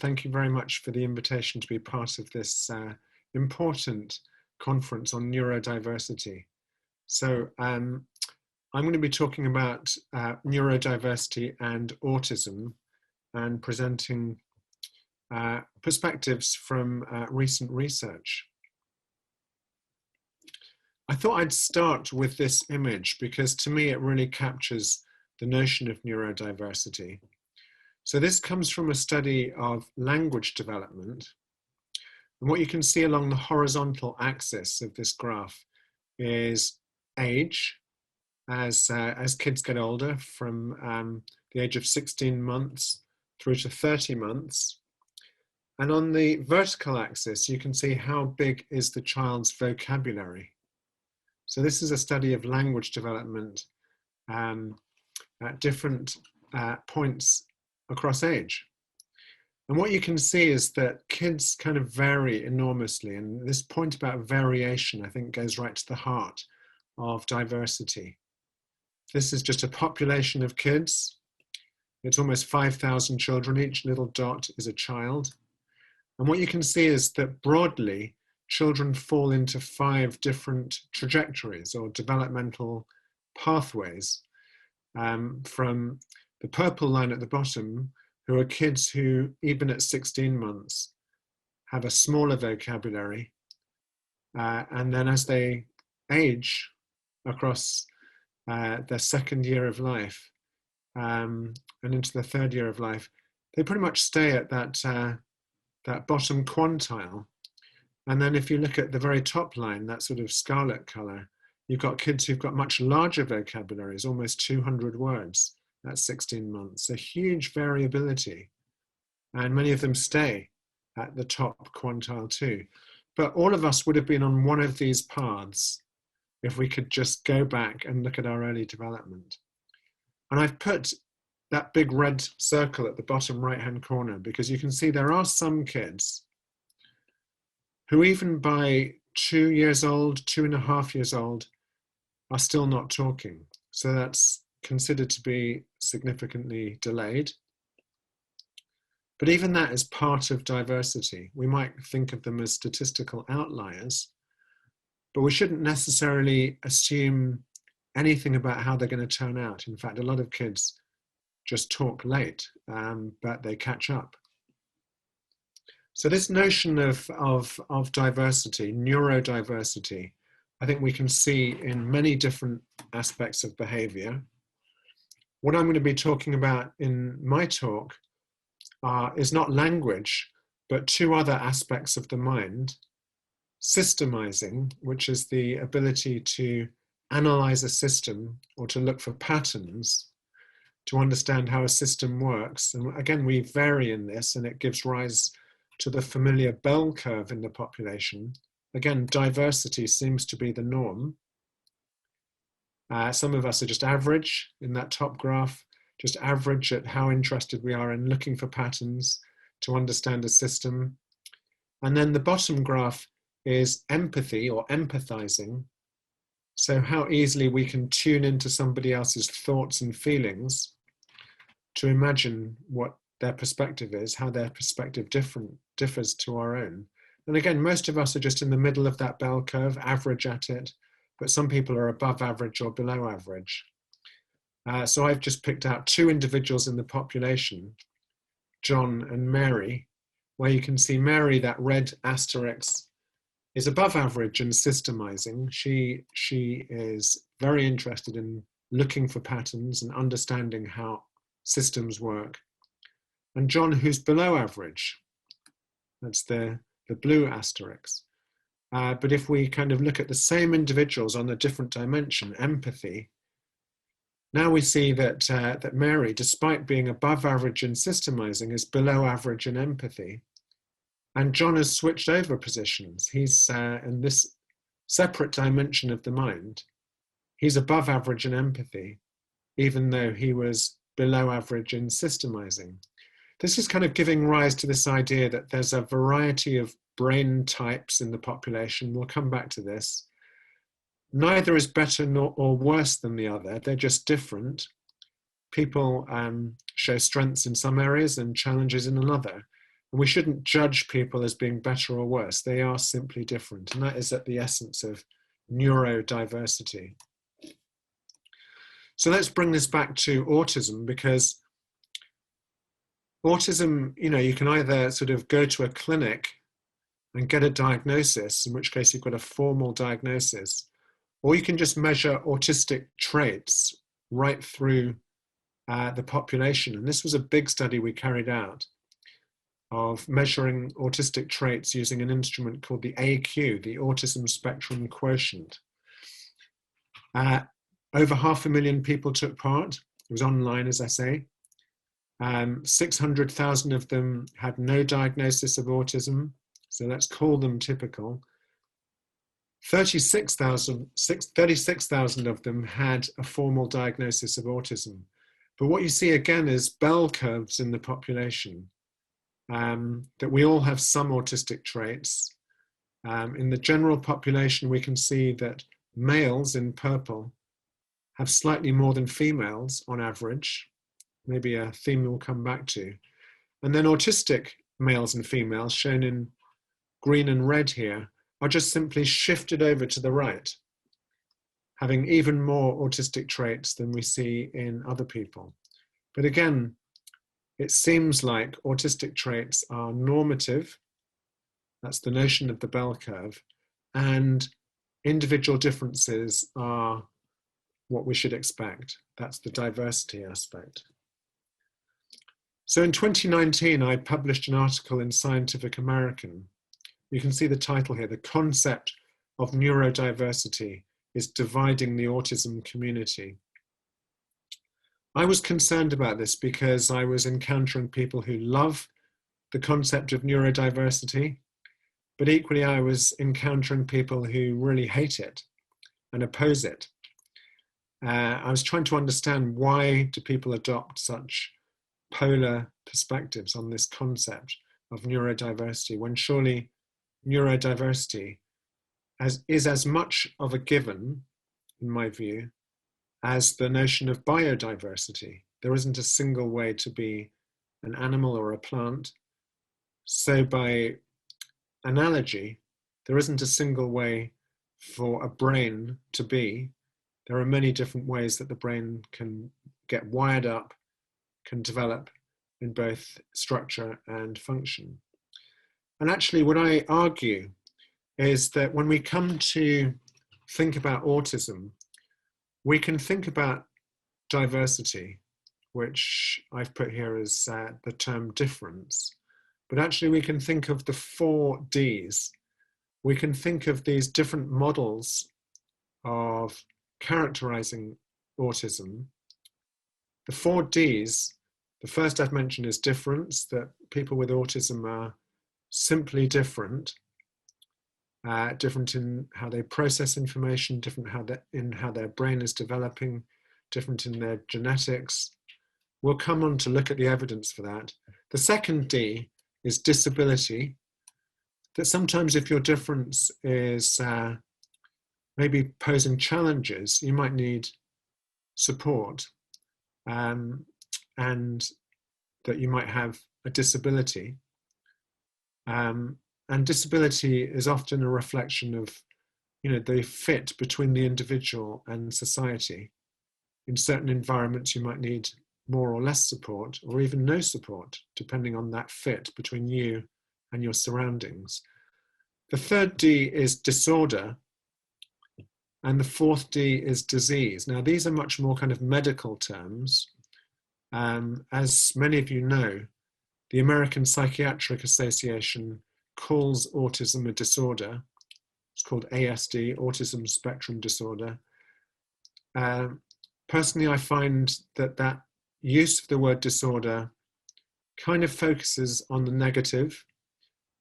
thank you very much for the invitation to be part of this important conference on neurodiversity. So I'm going to be talking about neurodiversity and autism and presenting perspectives from recent research. I thought I'd start with this image because to me it really captures the notion of neurodiversity. So this comes from a study of language development. And what you can see along the horizontal axis of this graph is age as kids get older, from the age of 16 months through to 30 months. And on the vertical axis, you can see how big is the child's vocabulary. So this is a study of language development at different points across age. And what you can see is that kids kind of vary enormously. And this point about variation, I think, goes right to the heart of diversity. This is just a population of kids. It's almost 5,000 children. Each little dot is a child. And what you can see is that broadly, children fall into 5 different trajectories or developmental pathways. From the purple line at the bottom, who are kids who, even at 16 months, have a smaller vocabulary. And then as they age across their second year of life and into the third year of life, they pretty much stay at that bottom quintile. And then if you look at the very top line, that sort of scarlet color, you've got kids who've got much larger vocabularies, almost 200 words at 16 months, a huge variability. And many of them stay at the top quintile too. But all of us would have been on one of these paths if we could just go back and look at our early development. And I've put that big red circle at the bottom right-hand corner because you can see there are some kids who even by 2 years old, 2.5 years old, are still not talking. So that's considered to be significantly delayed. But even that is part of diversity. We might think of them as statistical outliers, but we shouldn't necessarily assume anything about how they're going to turn out. In fact, a lot of kids just talk late, but they catch up. So this notion of diversity, neurodiversity, I think we can see in many different aspects of behavior. What I'm going to be talking about in my talk is not language, but 2 other aspects of the mind. Systemizing, which is the ability to analyze a system or to look for patterns, to understand how a system works. And again, we vary in this, and it gives rise to the familiar bell curve in the population. Again, diversity seems to be the norm. Some of us are just average in that top graph, just average at how interested we are in looking for patterns to understand a system. And then the bottom graph is empathy or empathizing. So how easily we can tune into somebody else's thoughts and feelings to imagine what their perspective is, how their perspective differs to our own. And again, most of us are just in the middle of that bell curve, average at it, but some people are above average or below average. So I've just picked out 2 individuals in the population, John and Mary, where you can see Mary, that red asterisk, is above average in systemizing. She is very interested in looking for patterns and understanding how systems work. And John, who's below average, that's the blue asterisk. But if we kind of look at the same individuals on a different dimension, empathy, now we see that Mary, despite being above average in systemizing, is below average in empathy. And John has switched over positions. He's in this separate dimension of the mind. He's above average in empathy, even though he was below average in systemizing. This is kind of giving rise to this idea that there's a variety of brain types in the population. We'll come back to this. Neither is better or worse than the other. They're just different. People show strengths in some areas and challenges in another. And we shouldn't judge people as being better or worse. They are simply different. And that is at the essence of neurodiversity. So let's bring this back to autism, because autism, you can either sort of go to a clinic and get a diagnosis, in which case you've got a formal diagnosis, or you can just measure autistic traits right through the population. And this was a big study we carried out of measuring autistic traits using an instrument called the AQ, the Autism Spectrum Quotient. Over 500,000 people took part. It was online, as I say. 600,000 of them had no diagnosis of autism, so let's call them typical. 36,000 of them had a formal diagnosis of autism. But what you see again is bell curves in the population, that we all have some autistic traits. In the general population, we can see that males in purple have slightly more than females on average, maybe a theme we'll come back to. And then autistic males and females, shown in green and red here, are just simply shifted over to the right, having even more autistic traits than we see in other people. But again, it seems like autistic traits are normative. That's the notion of the bell curve. And individual differences are what we should expect. That's the diversity aspect. So in 2019, I published an article in Scientific American. You can see the title here, "The Concept of Neurodiversity is Dividing the Autism Community." I was concerned about this because I was encountering people who love the concept of neurodiversity, but equally I was encountering people who really hate it and oppose it. I was trying to understand, why do people adopt such polar perspectives on this concept of neurodiversity, when surely neurodiversity is as much of a given, in my view, as the notion of biodiversity. There isn't a single way to be an animal or a plant. So by analogy, there isn't a single way for a brain to be. There are many different ways that the brain can get wired up, can develop in both structure and function. And actually, what I argue is that when we come to think about autism, we can think about diversity, which I've put here as the term difference, but actually we can think of the 4 Ds. We can think of these different models of characterizing autism. The 4 Ds, the first I've mentioned is difference, that people with autism are simply different. Different in how they process information, different in how their brain is developing, different in their genetics. We'll come on to look at the evidence for that. The second D is disability, that sometimes if your difference is maybe posing challenges, you might need support, and that you might have a disability. And disability is often a reflection of, the fit between the individual and society. In certain environments, you might need more or less support, or even no support, depending on that fit between you and your surroundings. The third D is disorder, and the fourth D is disease. Now, these are much more kind of medical terms. As many of you know, the American Psychiatric Association calls autism a disorder. It's called ASD, Autism Spectrum Disorder. Personally, I find that use of the word disorder kind of focuses on the negative.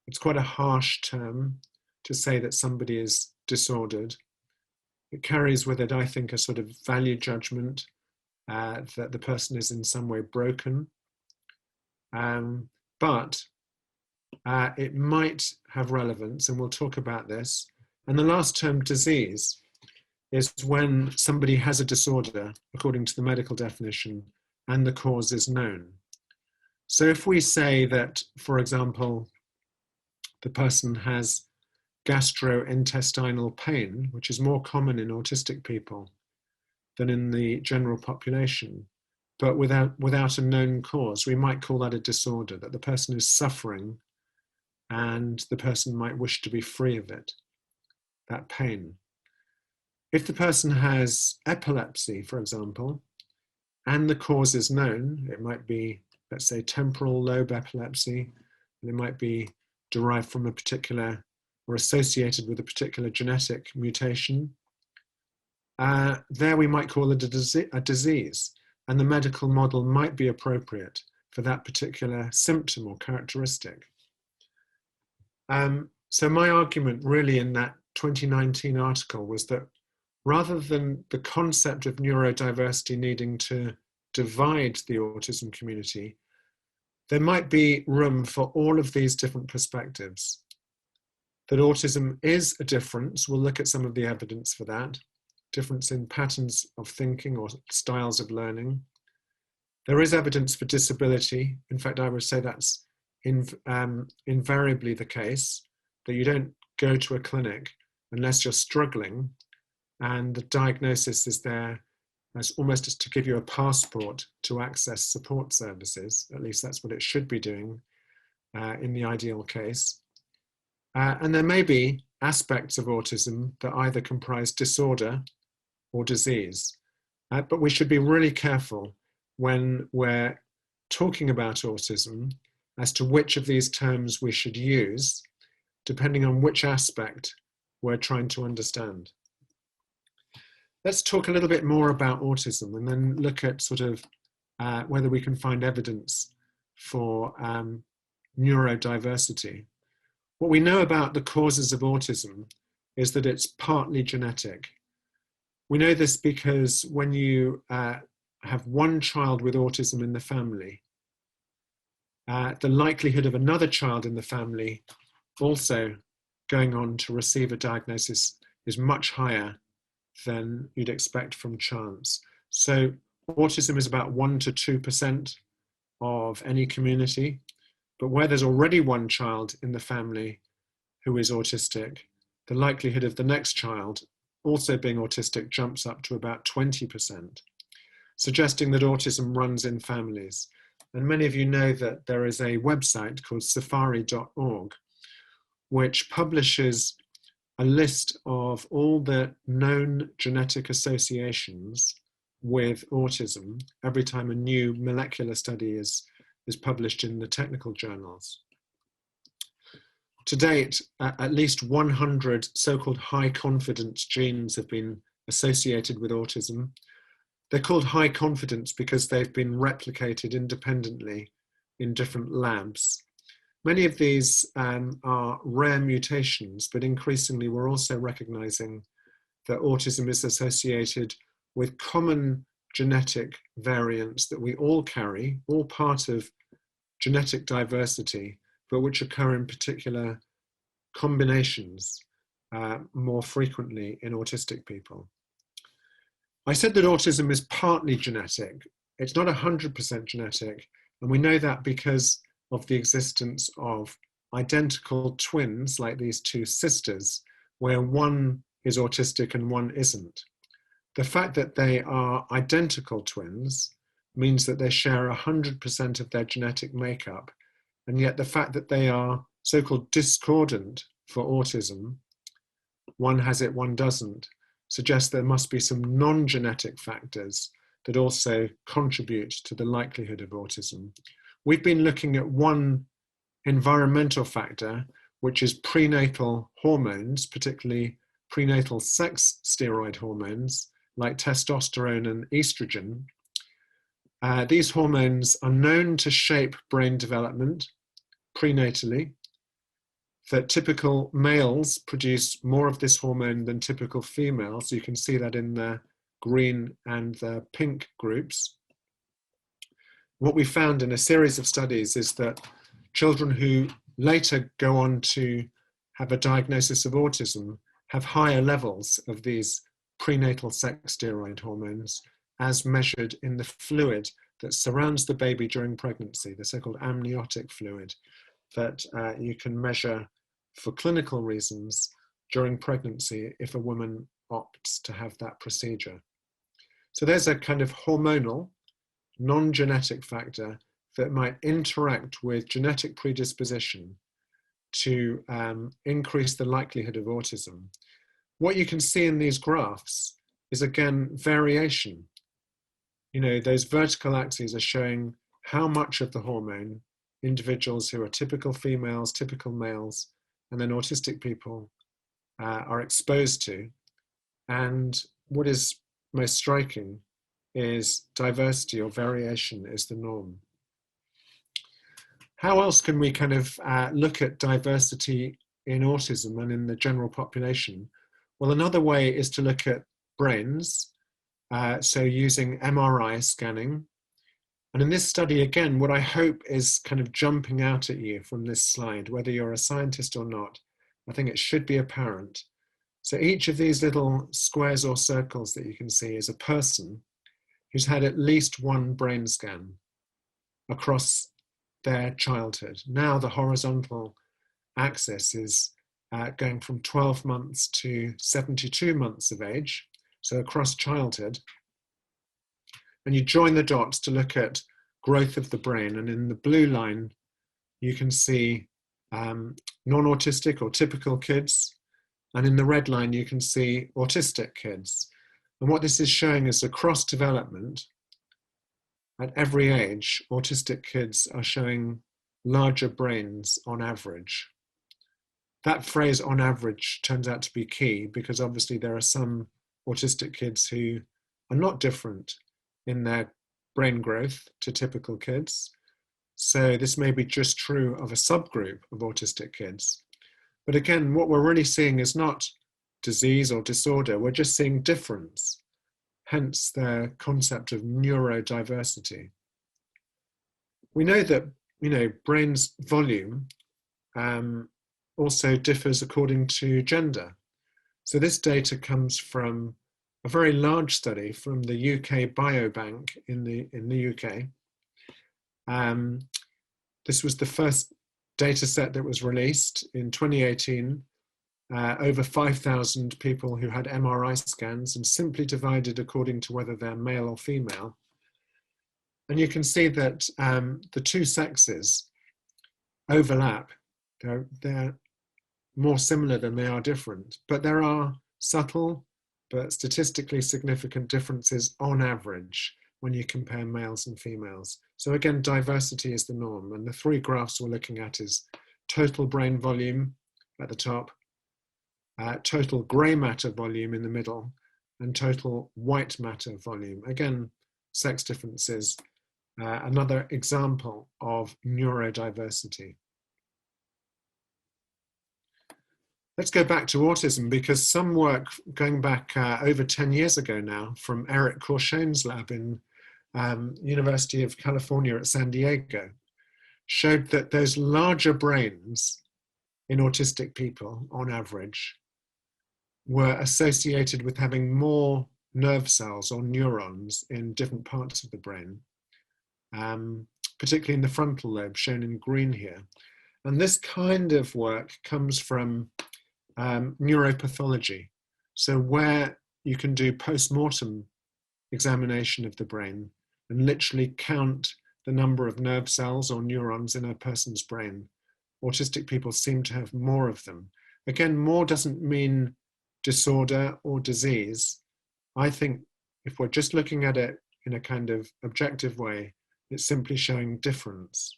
It's quite a harsh term to say that somebody is disordered. It carries with it, I think, a sort of value judgment that the person is in some way broken. But it might have relevance, and we'll talk about this. And the last term, disease, is when somebody has a disorder, according to the medical definition, and the cause is known. So if we say that, for example, the person has gastrointestinal pain, which is more common in autistic people than in the general population, but without a known cause, we might call that a disorder, that the person is suffering and the person might wish to be free of it, that pain. If the person has epilepsy, for example, and the cause is known, it might be, let's say, temporal lobe epilepsy, and it might be derived from a particular or associated with a particular genetic mutation, there we might call it a disease, and the medical model might be appropriate for that particular symptom or characteristic. So my argument really in that 2019 article was that rather than the concept of neurodiversity needing to divide the autism community, there might be room for all of these different perspectives. That autism is a difference, we'll look at some of the evidence for that, difference in patterns of thinking or styles of learning. There is evidence for disability. In fact, I would say that's invariably the case, that you don't go to a clinic unless you're struggling, and the diagnosis is there as almost as to give you a passport to access support services. At least that's what it should be doing in the ideal case. And there may be aspects of autism that either comprise disorder or disease. But we should be really careful when we're talking about autism as to which of these terms we should use, depending on which aspect we're trying to understand. Let's talk a little bit more about autism and then look at sort of whether we can find evidence for neurodiversity. What we know about the causes of autism is that it's partly genetic. We know this because when you have one child with autism in the family, the likelihood of another child in the family also going on to receive a diagnosis is much higher than you'd expect from chance. So autism is about 1 to 2% of any community, but where there's already one child in the family who is autistic, the likelihood of the next child also being autistic jumps up to about 20%, suggesting that autism runs in families. And many of you know that there is a website called safari.org, which publishes a list of all the known genetic associations with autism every time a new molecular study is published in the technical journals. To date, at least 100 so-called high confidence genes have been associated with autism. They're called high confidence because they've been replicated independently in different labs. Many of these are rare mutations, but increasingly we're also recognizing that autism is associated with common genetic variants that we all carry, all part of genetic diversity, but which occur in particular combinations more frequently in autistic people. I said that autism is partly genetic. It's not 100% genetic, and we know that because of the existence of identical twins, like these two sisters, where one is autistic and one isn't. The fact that they are identical twins means that they share 100% of their genetic makeup, and yet the fact that they are so-called discordant for autism, one has it, one doesn't, suggests there must be some non-genetic factors that also contribute to the likelihood of autism. We've been looking at one environmental factor, which is prenatal hormones, particularly prenatal sex steroid hormones like testosterone and estrogen. These hormones are known to shape brain development prenatally, that typical males produce more of this hormone than typical females. You can see that in the green and the pink groups. What we found in a series of studies is that children who later go on to have a diagnosis of autism have higher levels of these prenatal sex steroid hormones as measured in the fluid that surrounds the baby during pregnancy, the so-called amniotic fluid, that you can measure for clinical reasons during pregnancy if a woman opts to have that procedure. So there's a kind of hormonal, non-genetic factor that might interact with genetic predisposition to increase the likelihood of autism. What you can see in these graphs is, again, variation. You know, those vertical axes are showing how much of the hormone individuals who are typical females, typical males, and then autistic people are exposed to. And what is most striking is diversity or variation is the norm. How else can we kind of look at diversity in autism and in the general population? Well, another way is to look at brains, so using MRI scanning. And in this study, again, what I hope is kind of jumping out at you from this slide, whether you're a scientist or not, I think it should be apparent. So each of these little squares or circles that you can see is a person who's had at least one brain scan across their childhood. Now the horizontal axis is going from 12 months to 72 months of age, so across childhood. And you join the dots to look at growth of the brain. And in the blue line, you can see non-autistic or typical kids. And in the red line, you can see autistic kids. And what this is showing is across development, at every age, autistic kids are showing larger brains on average. That phrase on average turns out to be key because obviously there are some autistic kids who are not different in their brain growth to typical kids. So this may be just true of a subgroup of autistic kids. But again, what we're really seeing is not disease or disorder, we're just seeing difference. Hence the concept of neurodiversity. We know that, you know, brain's volume also differs according to gender. So this data comes from a very large study from the UK Biobank in the UK. This was the first data set that was released in 2018. Over 5,000 people who had MRI scans and simply divided according to whether they're male or female. And you can see that the two sexes overlap. They're more similar than they are different, but there are subtle but statistically significant differences on average when you compare males and females. So again, diversity is the norm. And the three graphs we're looking at is total brain volume at the top, total grey matter volume in the middle, and total white matter volume. Again, sex differences, another example of neurodiversity. Let's go back to autism, because some work going back over 10 years ago now from Eric Courchain's lab in University of California at San Diego showed that those larger brains in autistic people on average were associated with having more nerve cells or neurons in different parts of the brain, particularly in the frontal lobe, shown in green here. And this kind of work comes from neuropathology. So where you can do post-mortem examination of the brain and literally count the number of nerve cells or neurons in a person's brain. Autistic people seem to have more of them. Again, more doesn't mean disorder or disease. I think if we're just looking at it in a kind of objective way, it's simply showing difference.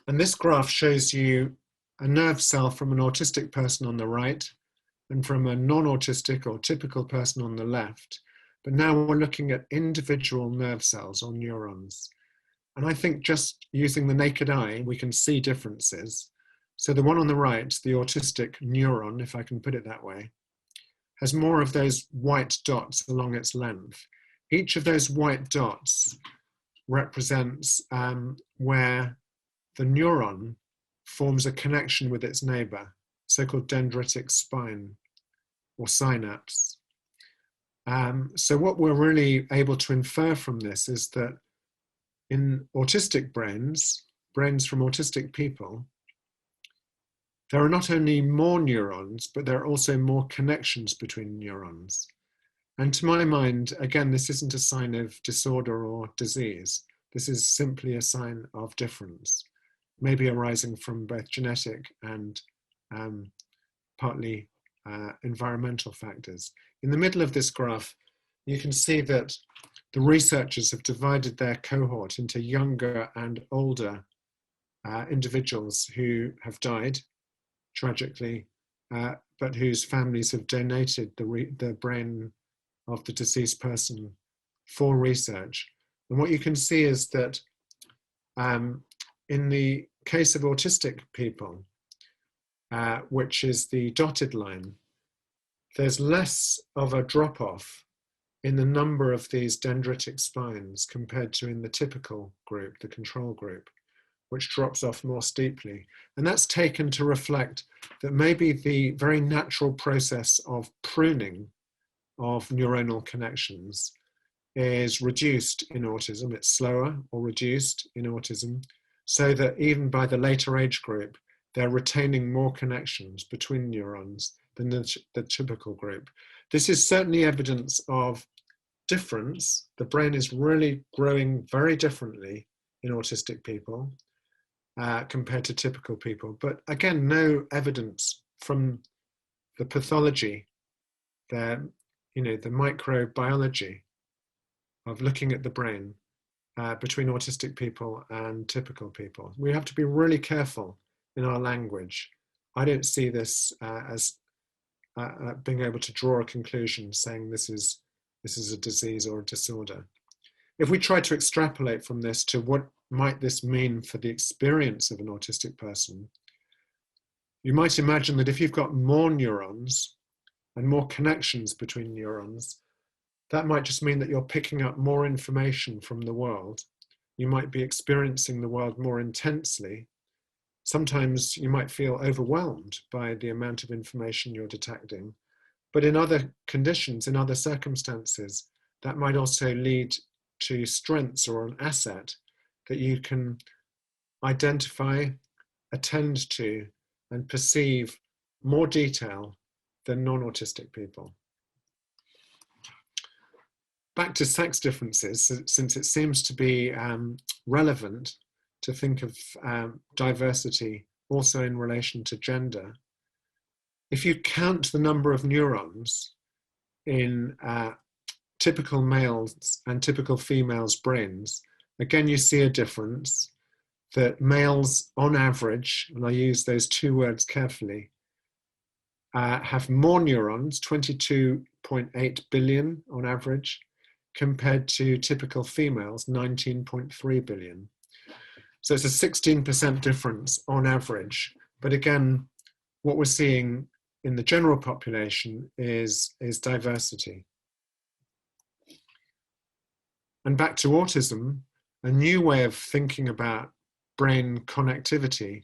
And this graph shows you a nerve cell from an autistic person on the right and from a non-autistic or typical person on the left. But now we're looking at individual nerve cells or neurons. And I think just using the naked eye, we can see differences. So the one on the right, the autistic neuron, if I can put it that way, has more of those white dots along its length. Each of those white dots represents where the neuron forms a connection with its neighbor, so-called dendritic spine or synapse. So what we're really able to infer from this is that in autistic brains from autistic people, there are not only more neurons, but there are also more connections between neurons. And to my mind, again, this isn't a sign of disorder or disease. This is simply a sign of difference, maybe arising from both genetic and partly environmental factors. In the middle of this graph, you can see that the researchers have divided their cohort into younger and older individuals who have died tragically, but whose families have donated the brain of the deceased person for research. And what you can see is that in the case of autistic people, which is the dotted line, there's less of a drop-off in the number of these dendritic spines compared to in the typical group, the control group, which drops off more steeply. And that's taken to reflect that maybe the very natural process of pruning of neuronal connections is reduced in autism. It's slower or reduced in autism, so that even by the later age group, they're retaining more connections between neurons than the typical group. This is certainly evidence of difference. The brain is really growing very differently in autistic people compared to typical people. But again, no evidence from the pathology, the microbiology of looking at the brain between autistic people and typical people. We have to be really careful in our language. I don't see this as being able to draw a conclusion saying this is a disease or a disorder. If we try to extrapolate from this to what might this mean for the experience of an autistic person, you might imagine that if you've got more neurons and more connections between neurons, that might just mean that you're picking up more information from the world. You might be experiencing the world more intensely. Sometimes you might feel overwhelmed by the amount of information you're detecting. But in other conditions, in other circumstances, that might also lead to strengths or an asset that you can identify, attend to, and perceive more detail than non-autistic people. Back to sex differences, since it seems to be relevant to think of diversity also in relation to gender. If you count the number of neurons in typical males and typical females' brains, again, you see a difference that males on average, and I use those two words carefully, have more neurons, 22.8 billion on average, compared to typical females, 19.3 billion. So it's a 16% difference on average. But again, what we're seeing in the general population is diversity. And back to autism, a new way of thinking about brain connectivity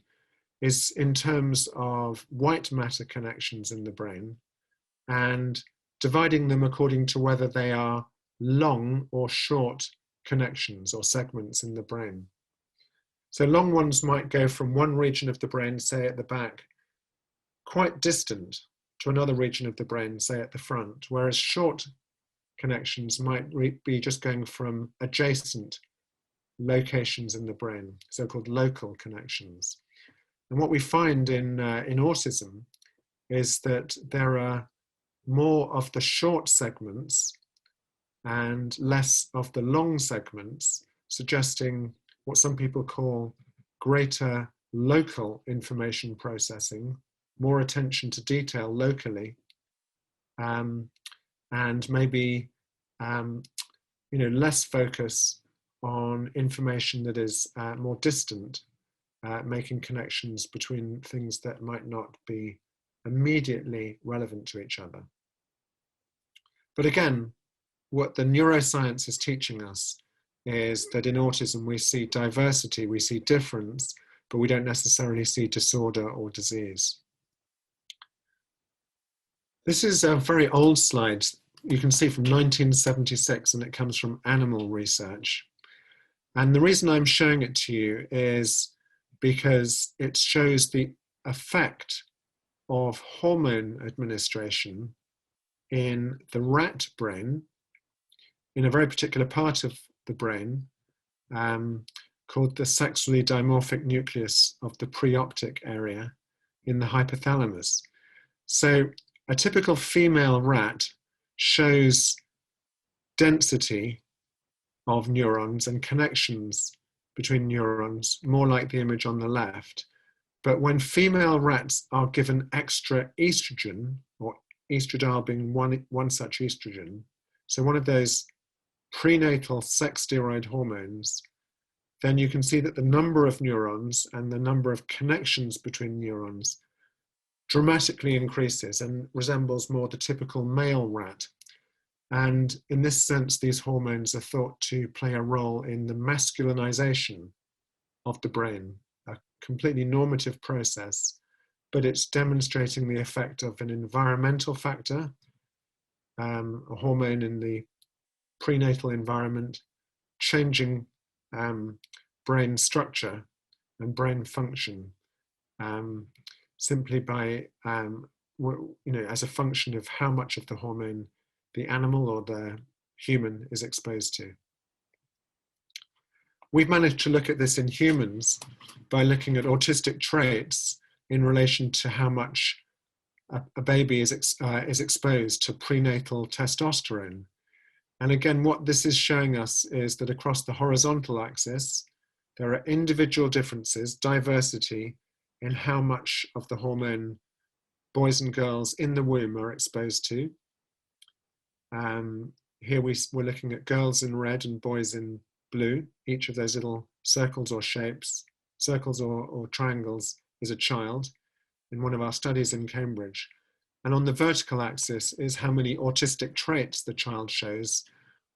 is in terms of white matter connections in the brain and dividing them according to whether they are long or short connections or segments in the brain. So long ones might go from one region of the brain, say at the back, quite distant to another region of the brain, say at the front, whereas short connections might be just going from adjacent locations in the brain, so-called local connections. And what we find in autism is that there are more of the short segments and less of the long segments, suggesting what some people call greater local information processing, more attention to detail locally, and maybe less focus on information that is more distant, making connections between things that might not be immediately relevant to each other. But again, what the neuroscience is teaching us is that in autism we see diversity, we see difference, but we don't necessarily see disorder or disease. This is a very old slide you can see from 1976, and it comes from animal research. And the reason I'm showing it to you is because it shows the effect of hormone administration in the rat brain, in a very particular part of the brain, called the sexually dimorphic nucleus of the preoptic area in the hypothalamus. So a typical female rat shows density of neurons and connections between neurons, more like the image on the left. But when female rats are given extra estrogen, or estradiol being one such estrogen, so one of those prenatal sex steroid hormones, then you can see that the number of neurons and the number of connections between neurons dramatically increases and resembles more the typical male rat. And in this sense, these hormones are thought to play a role in the masculinization of the brain, a completely normative process, but it's demonstrating the effect of an environmental factor, a hormone in the prenatal environment, changing brain structure and brain function simply by, as a function of how much of the hormone the animal or the human is exposed to. We've managed to look at this in humans by looking at autistic traits in relation to how much a baby is exposed to prenatal testosterone. And again, what this is showing us is that across the horizontal axis, there are individual differences, diversity, in how much of the hormone boys and girls in the womb are exposed to. Here we're looking at girls in red and boys in blue. Each of those little circles or shapes, circles or triangles, is a child in one of our studies in Cambridge. And on the vertical axis is how many autistic traits the child shows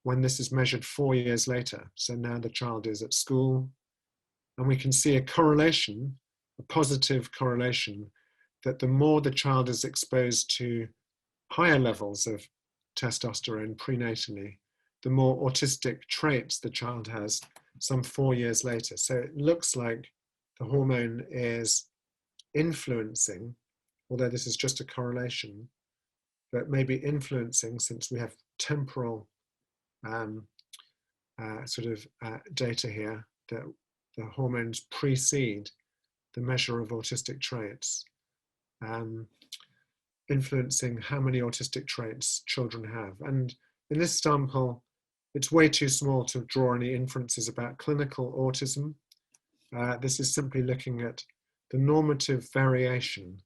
when this is measured 4 years later. So now the child is at school, and we can see a correlation, a positive correlation, that the more the child is exposed to higher levels of testosterone prenatally, the more autistic traits the child has some 4 years later. So it looks like the hormone is influencing, although this is just a correlation, but maybe influencing, since we have temporal data here, that the hormones precede the measure of autistic traits, influencing how many autistic traits children have. And in this sample, it's way too small to draw any inferences about clinical autism. This is simply looking at the normative variation,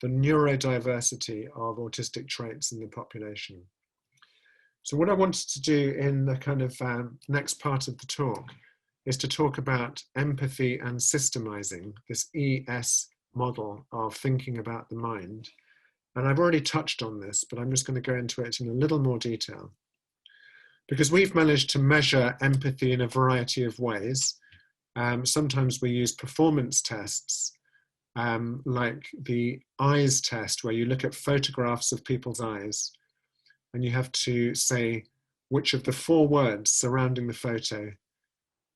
the neurodiversity of autistic traits in the population. So what I wanted to do in the kind of next part of the talk is to talk about empathy and systemizing, this ES model of thinking about the mind. And I've already touched on this, but I'm just going to go into it in a little more detail. Because we've managed to measure empathy in a variety of ways. Sometimes we use performance tests, like the eyes test, where you look at photographs of people's eyes, and you have to say which of the 4 words surrounding the photo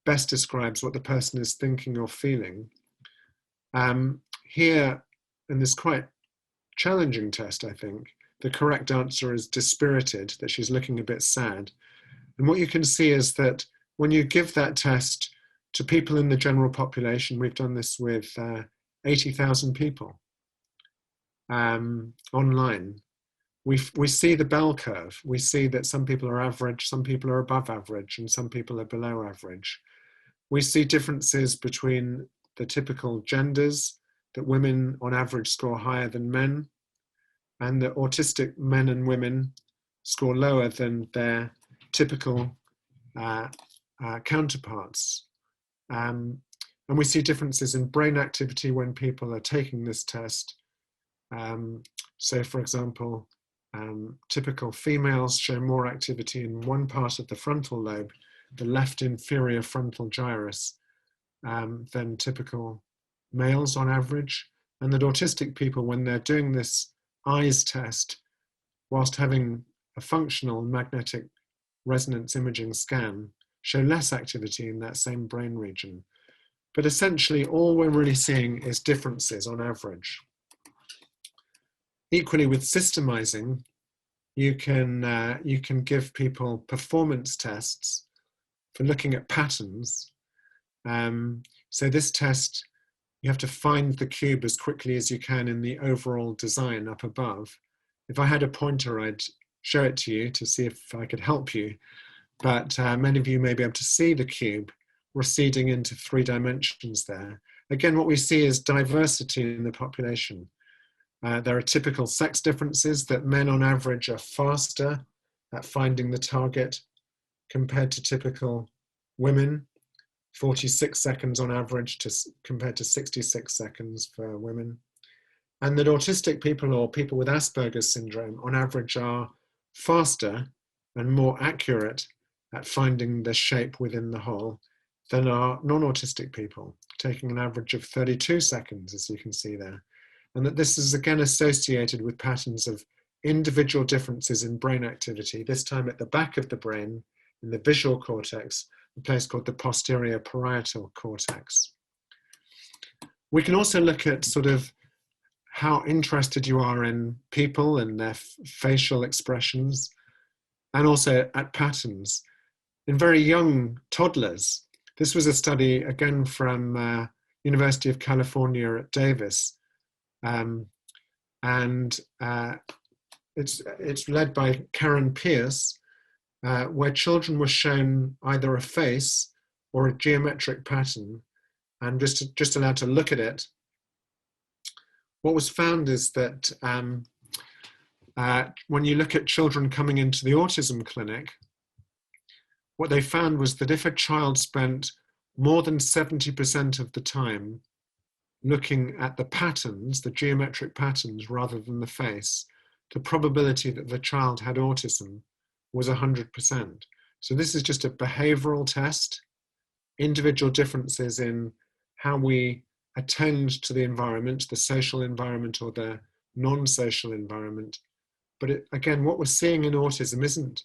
best describes what the person is thinking or feeling. Here, in this quite challenging test, I think, the correct answer is dispirited, that she's looking a bit sad. And what you can see is that when you give that test to people in the general population, we've done this with 80,000 people online, we see the bell curve. We see that some people are average, some people are above average, and some people are below average. We see differences between the typical genders, that women on average score higher than men, and that autistic men and women score lower than their typical counterparts. And we see differences in brain activity when people are taking this test. So for example, typical females show more activity in one part of the frontal lobe, the left inferior frontal gyrus, than typical males on average. And that autistic people, when they're doing this eyes test, whilst having a functional magnetic resonance imaging scan show less activity in that same brain region. But essentially, all we're really seeing is differences on average. Equally, with systemizing, you can give people performance tests for looking at patterns. So this test, you have to find the cube as quickly as you can in the overall design up above. If I had a pointer, I'd show it to you to see if I could help you. But many of you may be able to see the cube receding into 3 dimensions there. Again, what we see is diversity in the population. There are typical sex differences, that men on average are faster at finding the target compared to typical women, 46 seconds on average compared to 66 seconds for women. And that autistic people or people with Asperger's syndrome on average are faster and more accurate at finding the shape within the whole than are non-autistic people, taking an average of 32 seconds, as you can see there. And that this is again associated with patterns of individual differences in brain activity, this time at the back of the brain, in the visual cortex, a place called the posterior parietal cortex. We can also look at sort of how interested you are in people and their facial expressions, and also at patterns. In very young toddlers, this was a study again from University of California at Davis, it's led by Karen Pierce, where children were shown either a face or a geometric pattern and just allowed to look at it. What was found is that when you look at children coming into the autism clinic, what they found was that if a child spent more than 70% of the time looking at the patterns, the geometric patterns, rather than the face, the probability that the child had autism was 100%. So this is just a behavioral test, individual differences in how we attend to the environment, the social environment or the non-social environment. But again, what we're seeing in autism isn't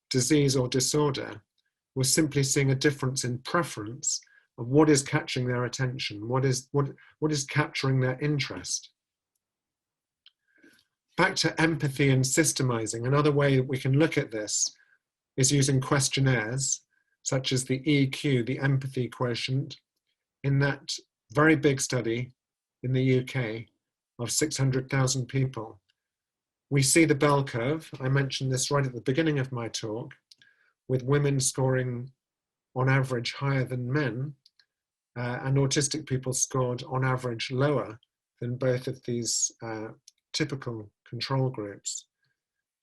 disease or disorder. We're simply seeing a difference in preference of what is catching their attention, what is capturing their interest. Back to empathy and systemizing, another way that we can look at this is using questionnaires, such as the EQ, the empathy quotient. In that very big study in the UK of 600,000 people, we see the bell curve. I mentioned this right at the beginning of my talk, with women scoring on average higher than men, and autistic people scored on average lower than both of these typical control groups.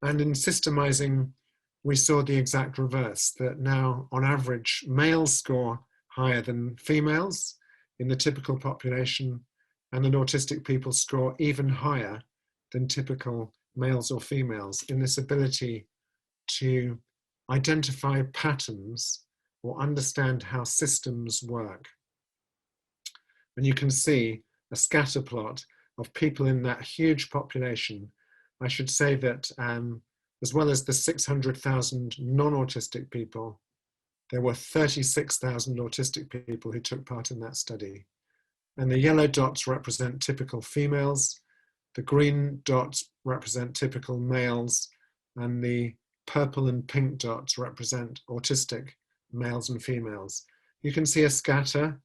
And in systemizing, we saw the exact reverse, that now on average males score higher than females in the typical population, and then autistic people score even higher than typical males or females in this ability to identify patterns or understand how systems work. And you can see a scatter plot of people in that huge population. I should say that as well as the 600,000 non-autistic people, there were 36,000 autistic people who took part in that study. And the yellow dots represent typical females, the green dots represent typical males, and the purple and pink dots represent autistic males and females. You can see a scatter.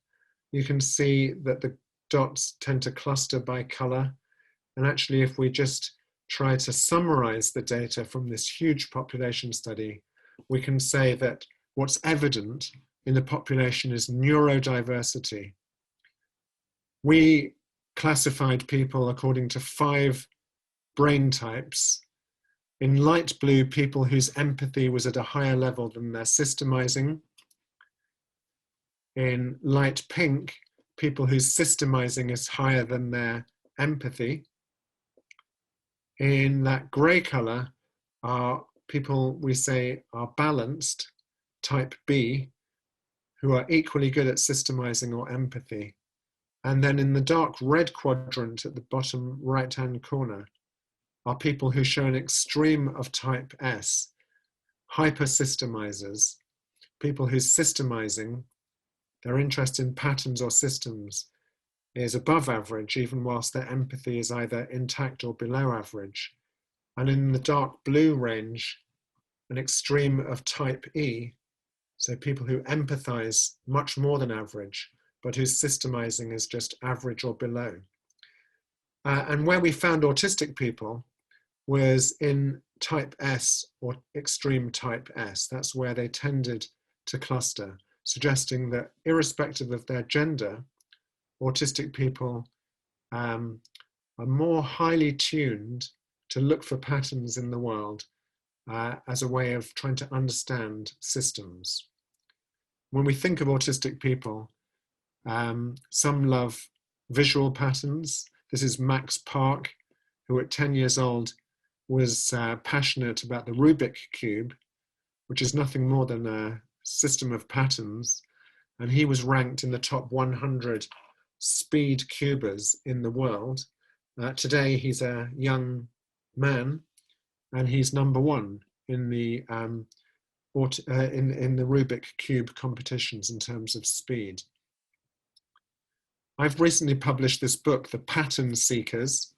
You can see that the dots tend to cluster by color. And actually, if we just try to summarize the data from this huge population study, we can say that what's evident in the population is neurodiversity. We classified people according to 5 brain types. In light blue, people whose empathy was at a higher level than their systemizing. In light pink, people whose systemizing is higher than their empathy. In that gray color are people we say are balanced, type B, who are equally good at systemizing or empathy. And then in the dark red quadrant at the bottom right-hand corner are people who show an extreme of type S, hypersystemizers, people whose systemizing, their interest in patterns or systems, is above average, even whilst their empathy is either intact or below average. And in the dark blue range, an extreme of type E, so people who empathize much more than average, but whose systemizing is just average or below. And where we found autistic people was in type S or extreme type S. That's where they tended to cluster, suggesting that irrespective of their gender, autistic people are more highly tuned to look for patterns in the world as a way of trying to understand systems. When we think of autistic people, some love visual patterns. This is Max Park, who at 10 years old was passionate about the Rubik cube, which is nothing more than a system of patterns. And he was ranked in the top 100 speed cubers in the world. Today, he's a young man, and he's number one in the Rubik cube competitions in terms of speed. I've recently published this book, The Pattern Seekers,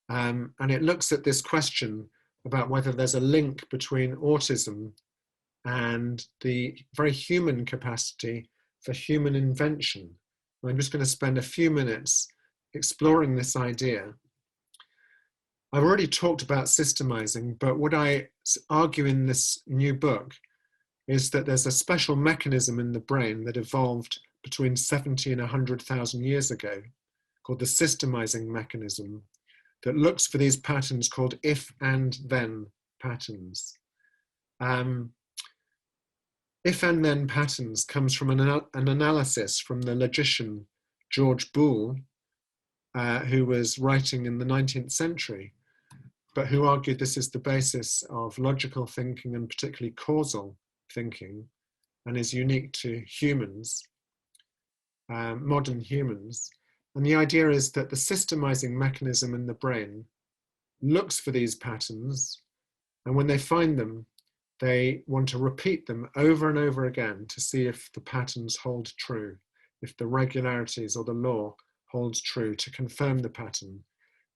and it looks at this question about whether there's a link between autism and the very human capacity for human invention. I'm just going to spend a few minutes exploring this idea. I've already talked about systemizing, but what I argue in this new book is that there's a special mechanism in the brain that evolved between 70 and 100,000 years ago, called the Systemizing Mechanism, that looks for these patterns called if and then patterns. If and then patterns comes from an analysis from the logician George Boole, who was writing in the 19th century, but who argued this is the basis of logical thinking and particularly causal thinking, and is unique to humans, modern humans. And the idea is that the systemizing mechanism in the brain looks for these patterns, and when they find them, they want to repeat them over and over again to see if the patterns hold true, if the regularities or the law holds true, to confirm the pattern.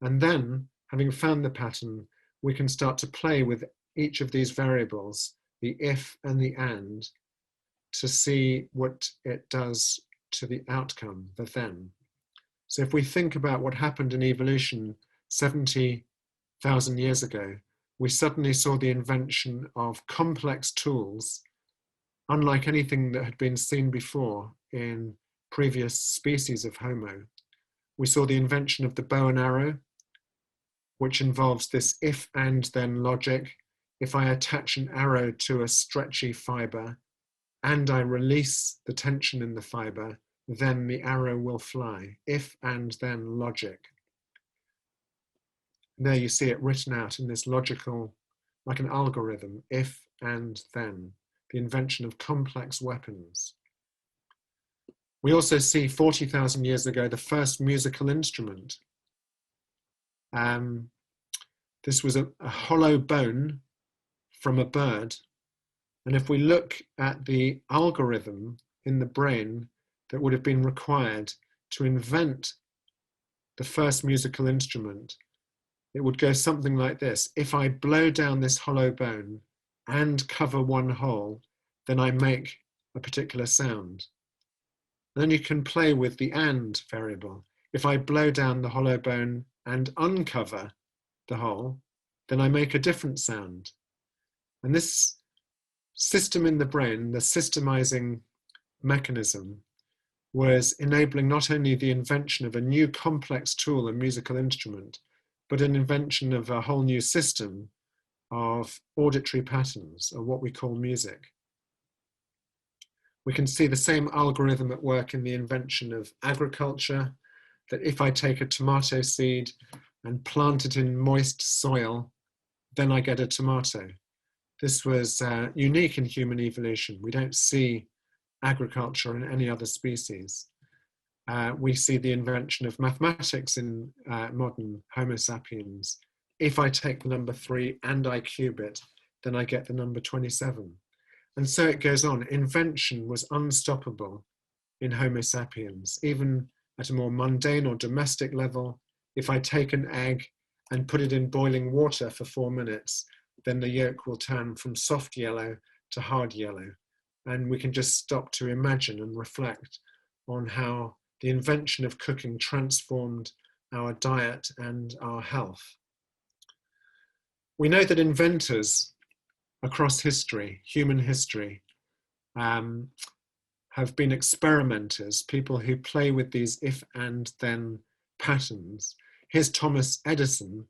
And then, having found the pattern, we can start to play with each of these variables, the if and the and, to see what it does to the outcome, the then. So if we think about what happened in evolution 70,000 years ago, we suddenly saw the invention of complex tools, unlike anything that had been seen before in previous species of Homo. We saw the invention of the bow and arrow, which involves this if and then logic. If I attach an arrow to a stretchy fiber and I release the tension in the fiber, then the arrow will fly. If and then logic. There you see it written out in this logical, like an algorithm, if and then, the invention of complex weapons. We also see 40,000 years ago, the first musical instrument. This was a hollow bone from a bird. And if we look at the algorithm in the brain that would have been required to invent the first musical instrument, it would go something like this. If I blow down this hollow bone and cover one hole, then I make a particular sound. And then you can play with the and variable. If I blow down the hollow bone and uncover the hole, then I make a different sound. And this system in the brain, the systemizing mechanism, was enabling not only the invention of a new complex tool, a musical instrument, but an invention of a whole new system of auditory patterns, or what we call music. We can see the same algorithm at work in the invention of agriculture, that if I take a tomato seed and plant it in moist soil, then I get a tomato. This was unique in human evolution. We don't see agriculture in any other species. we see the invention of mathematics in modern Homo sapiens. If I take the number 3 and I cube it, then I get the number 27. And so it goes on. Invention was unstoppable in Homo sapiens, even at a more mundane or domestic level. If I take an egg and put it in boiling water for 4 minutes, then the yolk will turn from soft yellow to hard yellow. And we can just stop to imagine and reflect on how the invention of cooking transformed our diet and our health. We know that inventors across history, human history, have been experimenters, people who play with these if and then patterns. Here's Thomas Edison,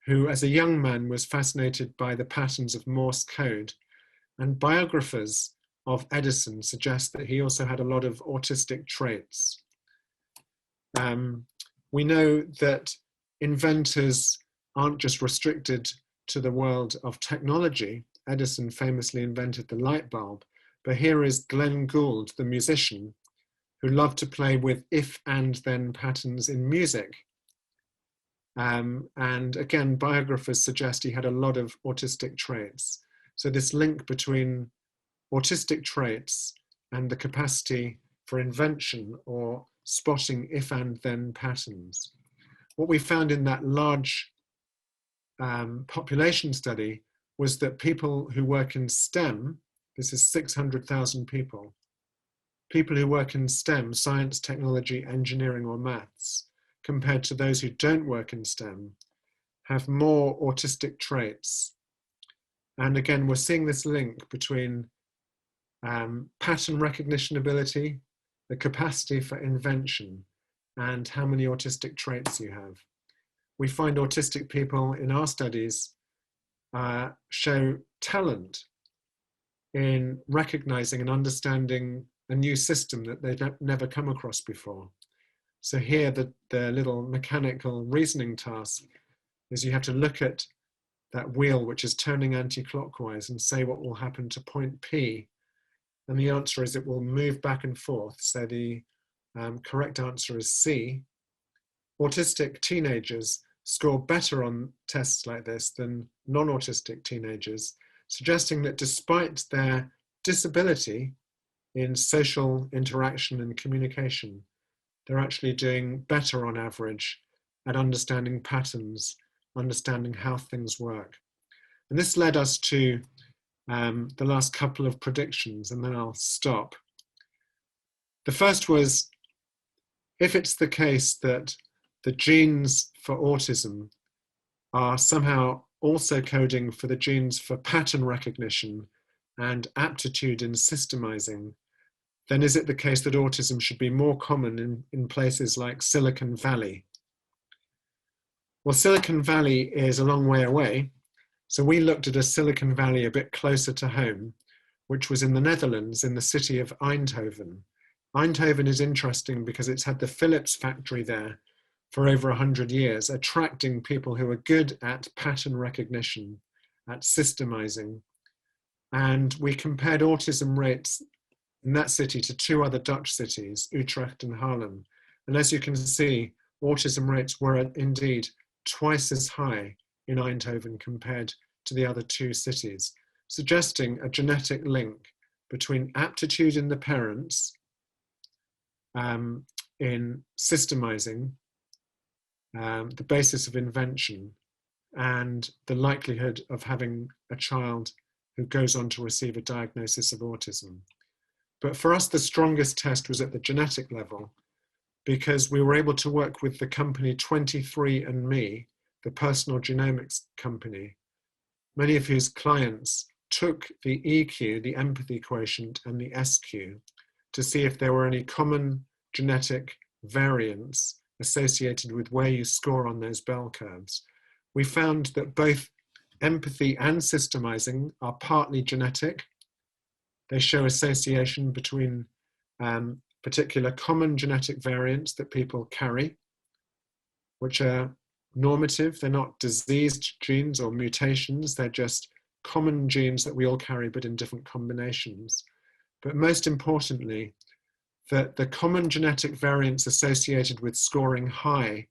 who as a young man was fascinated by the patterns of Morse code, and biographers of Edison suggest that he also had a lot of autistic traits. We know that inventors aren't just restricted to the world of technology. Edison famously invented the light bulb, but here is Glenn Gould, the musician, who loved to play with if and then patterns in music. And again, biographers suggest he had a lot of autistic traits. So this link between autistic traits and the capacity for invention or spotting if and then patterns. What we found in that large population study was that people who work in STEM, this is 600,000 people, people who work in STEM, science, technology, engineering, or maths, compared to those who don't work in STEM, have more autistic traits. And again, we're seeing this link between pattern recognition ability, the capacity for invention, and how many autistic traits you have. We find autistic people in our studies show talent in recognizing and understanding a new system that they've never come across before. So here, the little mechanical reasoning task is you have to look at that wheel which is turning anti-clockwise and say what will happen to point P. And the answer is it will move back and forth. So the correct answer is C. Autistic teenagers score better on tests like this than non-autistic teenagers, suggesting that despite their disability in social interaction and communication, they're actually doing better on average at understanding patterns, understanding how things work. And this led us to the last couple of predictions, and then I'll stop. The first was, if it's the case that the genes for autism are somehow also coding for the genes for pattern recognition and aptitude in systemizing, then is it the case that autism should be more common in places like Silicon Valley? Well, Silicon Valley is a long way away. So we looked at a Silicon Valley a bit closer to home, which was in the Netherlands, in the city of Eindhoven. Eindhoven is interesting because it's had the Philips factory there for over 100 years, attracting people who are good at pattern recognition, at systemizing. And we compared autism rates in that city to 2 other Dutch cities, Utrecht and Haarlem. And as you can see, autism rates were indeed twice as high in Eindhoven compared to the other 2 cities, suggesting a genetic link between aptitude in the parents in systemizing, the basis of invention, and the likelihood of having a child who goes on to receive a diagnosis of autism. But for us, the strongest test was at the genetic level, because we were able to work with the company 23andMe, the personal genomics company, many of whose clients took the EQ, the empathy quotient, and the SQ to see if there were any common genetic variants associated with where you score on those bell curves. We found that both empathy and systemizing are partly genetic. They show association between particular common genetic variants that people carry, which are normative. They're not diseased genes or mutations. They're just common genes that we all carry, but in different combinations. But most importantly, that the common genetic variants associated with scoring high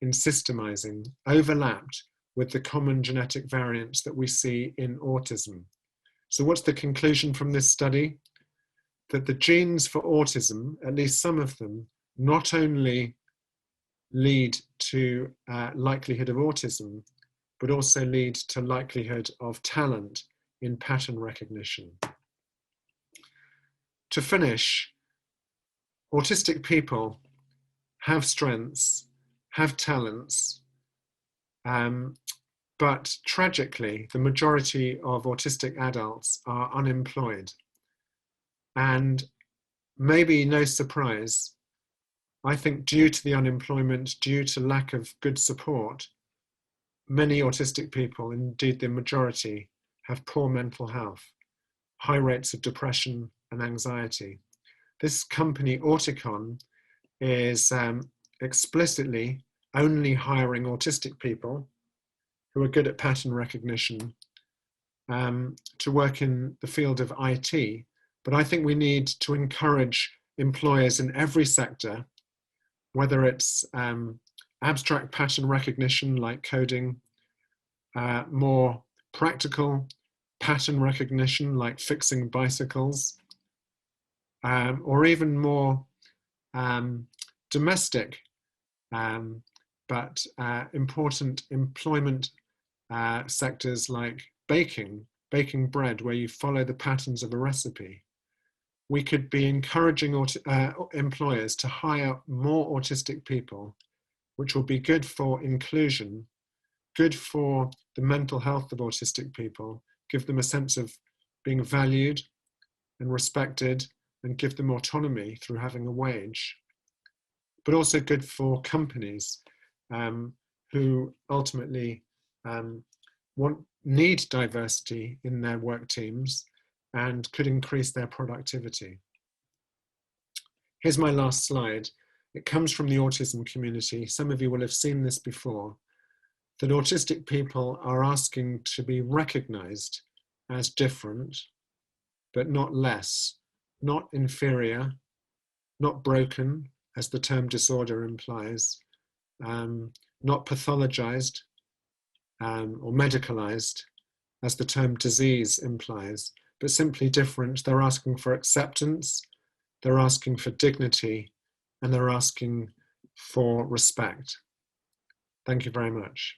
in systemizing overlapped with the common genetic variants that we see in autism. So what's the conclusion from this study? That the genes for autism, at least some of them, not only lead to likelihood of autism, but also lead to likelihood of talent in pattern recognition. To finish, autistic people have strengths, have talents, but tragically, the majority of autistic adults are unemployed. And maybe no surprise, I think due to the unemployment, due to lack of good support, many autistic people, indeed the majority, have poor mental health, high rates of depression and anxiety. This company, Auticon, is explicitly only hiring autistic people who are good at pattern recognition to work in the field of IT. But I think we need to encourage employers in every sector, whether it's abstract pattern recognition like coding, more practical pattern recognition like fixing bicycles, or even more domestic but important employment sectors like baking bread, where you follow the patterns of a recipe. We could be encouraging employers to hire more autistic people, which will be good for inclusion, good for the mental health of autistic people, give them a sense of being valued and respected, and give them autonomy through having a wage, but also good for companies who ultimately need diversity in their work teams and could increase their productivity. Here's my last slide. It comes from the autism community. Some of you will have seen this before, that autistic people are asking to be recognized as different, but not less, not inferior, not broken, as the term disorder implies, not pathologized or medicalized, as the term disease implies, but simply different. They're asking for acceptance, they're asking for dignity, and they're asking for respect. Thank you very much.